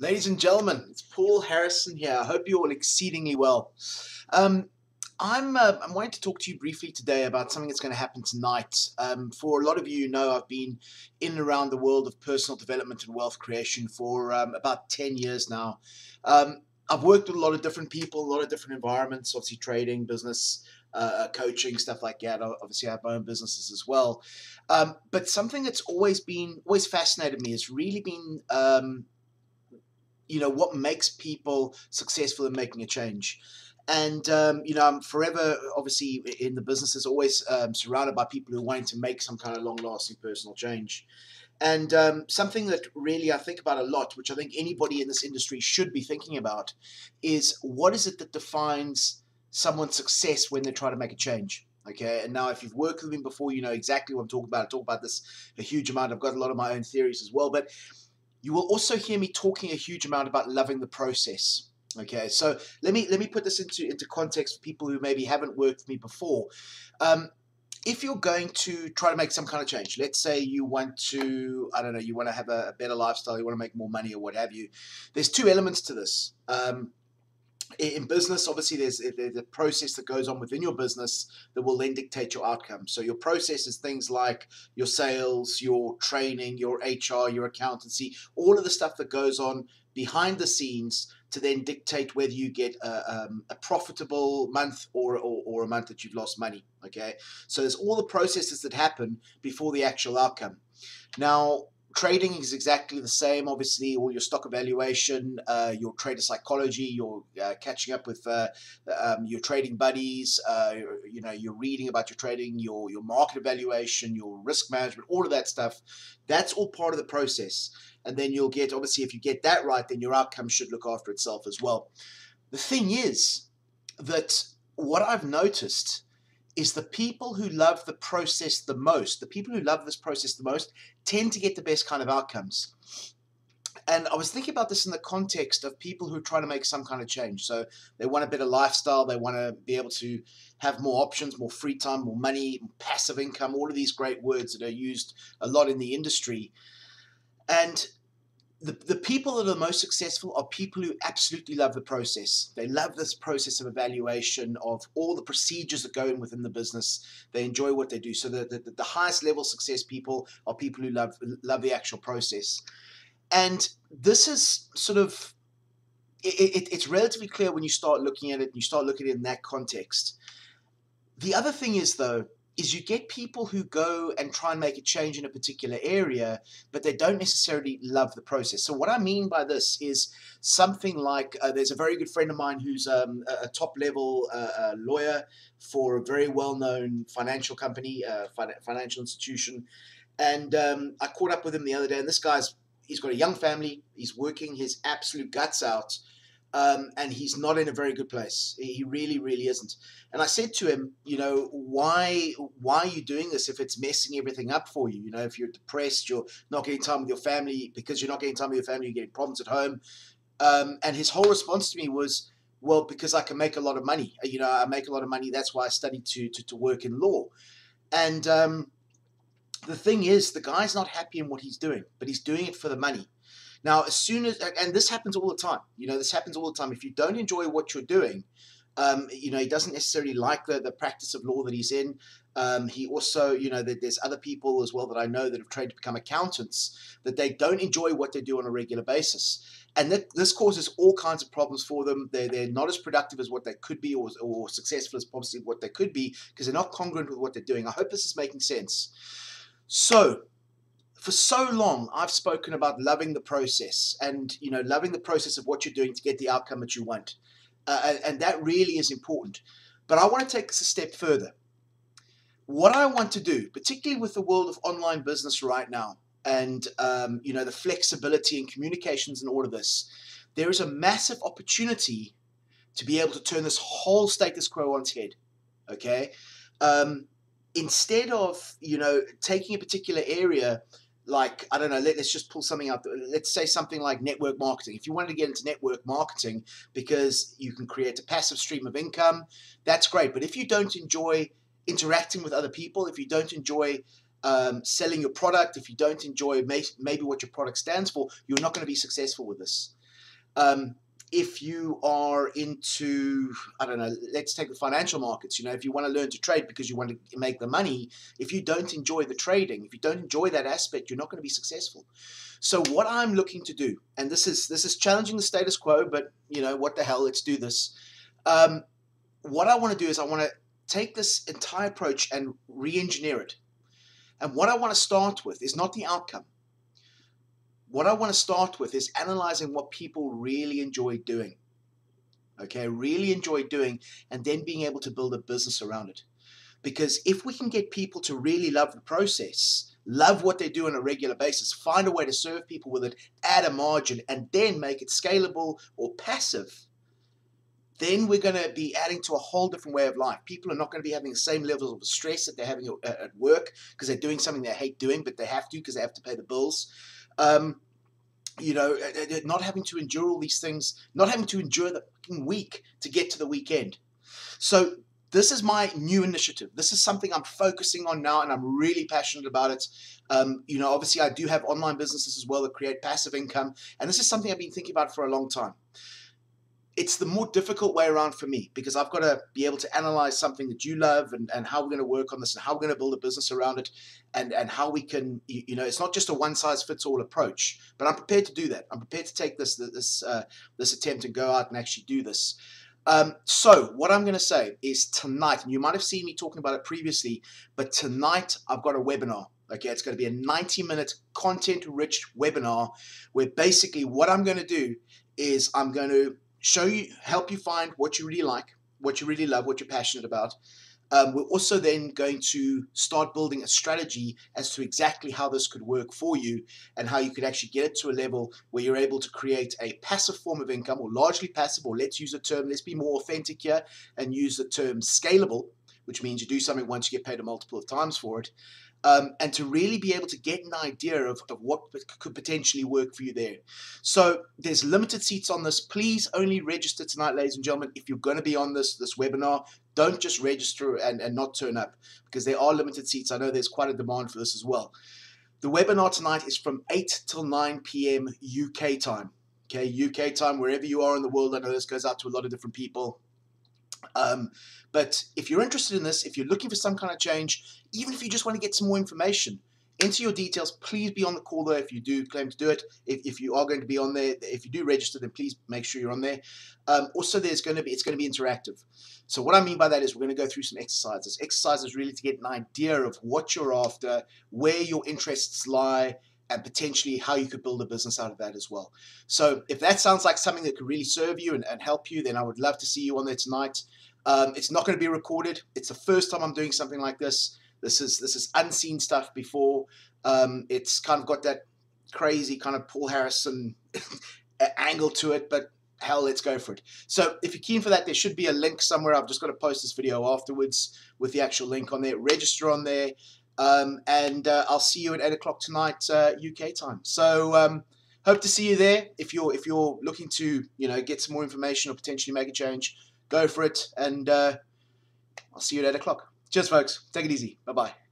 Ladies and gentlemen, it's Paul Harrison here. I hope you're all exceedingly well. Um, I'm wanting to talk to you briefly today about something that's going to happen tonight. For a lot of you know, I've been in and around the world of personal development and wealth creation for about 10 years now. I've worked with a lot of different people, a lot of different environments, obviously trading, business, coaching, stuff like that. Obviously, I have my own businesses as well. But something that's always fascinated me has really been what makes people successful in making a change. And I'm forever obviously in the business is always surrounded by people who are wanting to make some kind of long-lasting personal change. And something that really I think about a lot, which I think anybody in this industry should be thinking about, is what is it that defines someone's success when they try to make a change. Okay, and now if you've worked with me before, you know exactly what I'm talking about. I talk about this a huge amount. I've got a lot of my own theories as well, but you will also hear me talking a huge amount about loving the process. Okay, so let me put this into context for people who maybe haven't worked with me before. Um, if you're going to try to make some kind of change, let's say you want to, I don't know, you want to have a better lifestyle, you want to make more money or what have you. There's two elements to this. In business, obviously, there's a process that goes on within your business that will then dictate your outcome. So your process is things like your sales, your training, your HR, your accountancy, all of the stuff that goes on behind the scenes to then dictate whether you get a profitable month or a month that you've lost money. Okay, so there's all the processes that happen before the actual outcome. Now, trading is exactly the same. Obviously, all your stock evaluation, your trader psychology, your catching up with your trading buddies. You're reading about your trading, your market evaluation, your risk management, all of that stuff. That's all part of the process. And then you'll get, obviously, if you get that right, then your outcome should look after itself as well. The thing is that what I've noticed is the people who love the process the most, the people who love this process the most, tend to get the best kind of outcomes. And I was thinking about this in the context of people who are trying to make some kind of change. So they want a better lifestyle, they want to be able to have more options, more free time, more money, passive income, all of these great words that are used a lot in the industry. And the people that are most successful are people who absolutely love the process. They love this process of evaluation of all the procedures that go in within the business. They enjoy what they do. So the highest level success people are people who love the actual process. And this is sort of it's relatively clear when you start looking at it and you start looking at it in that context. The other thing is, though, is you get people who go and try and make a change in a particular area, but they don't necessarily love the process. So what I mean by this is something like there's a very good friend of mine who's a top-level lawyer for a very well-known financial company, financial institution, and I caught up with him the other day, and he's got a young family, he's working his absolute guts out, and he's not in a very good place. He really, really isn't. And I said to him, why are you doing this if it's messing everything up for you? If you're depressed, you're not getting time with your family. Because you're not getting time with your family, you're getting problems at home. And his whole response to me was, well, because I can make a lot of money. I make a lot of money. That's why I studied to work in law. And the thing is, the guy's not happy in what he's doing, but he's doing it for the money. Now, and this happens all the time, this happens all the time. If you don't enjoy what you're doing, he doesn't necessarily like the practice of law that he's in. He also, there's other people as well that I know that have trained to become accountants, that they don't enjoy what they do on a regular basis. And this causes all kinds of problems for them. They're not as productive as what they could be or successful as possibly what they could be because they're not congruent with what they're doing. I hope this is making sense. So, for so long, I've spoken about loving the process and, loving the process of what you're doing to get the outcome that you want. And that really is important. But I want to take this a step further. What I want to do, particularly with the world of online business right now, and, the flexibility and communications and all of this, there is a massive opportunity to be able to turn this whole status quo on its head. Okay? Instead of, taking a particular area, like, I don't know, let's just pull something out. Let's say something like network marketing. If you wanted to get into network marketing because you can create a passive stream of income, that's great. But if you don't enjoy interacting with other people, if you don't enjoy selling your product, if you don't enjoy maybe what your product stands for, you're not going to be successful with this. If you are into, I don't know, let's take the financial markets. If you want to learn to trade because you want to make the money, if you don't enjoy the trading, if you don't enjoy that aspect, you're not going to be successful. So what I'm looking to do, and this is challenging the status quo, but what the hell, let's do this. What I want to do is I want to take this entire approach and re-engineer it. And what I want to start with is not the outcome. What I want to start with is analyzing what people really enjoy doing. Okay, really enjoy doing, and then being able to build a business around it. Because if we can get people to really love the process, love what they do on a regular basis, find a way to serve people with it, add a margin, and then make it scalable or passive, then we're going to be adding to a whole different way of life. People are not going to be having the same levels of stress that they're having at work because they're doing something they hate doing, but they have to because they have to pay the bills. Not having to endure all these things, not having to endure the fucking week to get to the weekend. So this is my new initiative. This is something I'm focusing on now, and I'm really passionate about it. Obviously I do have online businesses as well that create passive income, and this is something I've been thinking about for a long time. It's the more difficult way around for me because I've got to be able to analyze something that you love and how we're going to work on this and how we're going to build a business around it and how we can, it's not just a one-size-fits-all approach, but I'm prepared to do that. I'm prepared to take this attempt and go out and actually do this. So what I'm going to say is tonight, and you might have seen me talking about it previously, but tonight I've got a webinar. Okay, it's going to be a 90-minute content-rich webinar where basically what I'm going to do is I'm going to help you find what you really like, what you really love, what you're passionate about. We're also then going to start building a strategy as to exactly how this could work for you and how you could actually get it to a level where you're able to create a passive form of income, or largely passive, or let's be more authentic here and use the term scalable, which means you do something once you get paid a multiple of times for it. And to really be able to get an idea of what could potentially work for you there. So there's limited seats on this. Please only register tonight, ladies and gentlemen. If you're going to be on this webinar, don't just register and not turn up, because there are limited seats. I know there's quite a demand for this as well. The webinar tonight is from 8 till 9 p.m. UK time. Okay, UK time, wherever you are in the world. I know this goes out to a lot of different people. But if you're interested in this, if you're looking for some kind of change, even if you just want to get some more information, enter your details. Please be on the call there if you do claim to do it. If you are going to be on there, if you do register, then please make sure you're on there. Also, it's going to be interactive. So what I mean by that is we're going to go through some exercises. Exercises really to get an idea of what you're after, where your interests lie, and potentially how you could build a business out of that as well. So if that sounds like something that could really serve you and help you, then I would love to see you on there tonight. It's not going to be recorded. It's the first time I'm doing something like this. This is unseen stuff before. It's kind of got that crazy kind of Paul Harrison angle to it, but hell, let's go for it. So if you're keen for that, there should be a link somewhere. I've just got to post this video afterwards with the actual link on there. Register on there. And I'll see you at 8 o'clock tonight UK time. So hope to see you there. If you're looking to get some more information or potentially make a change, go for it. And I'll see you at 8 o'clock. Cheers, folks. Take it easy. Bye bye.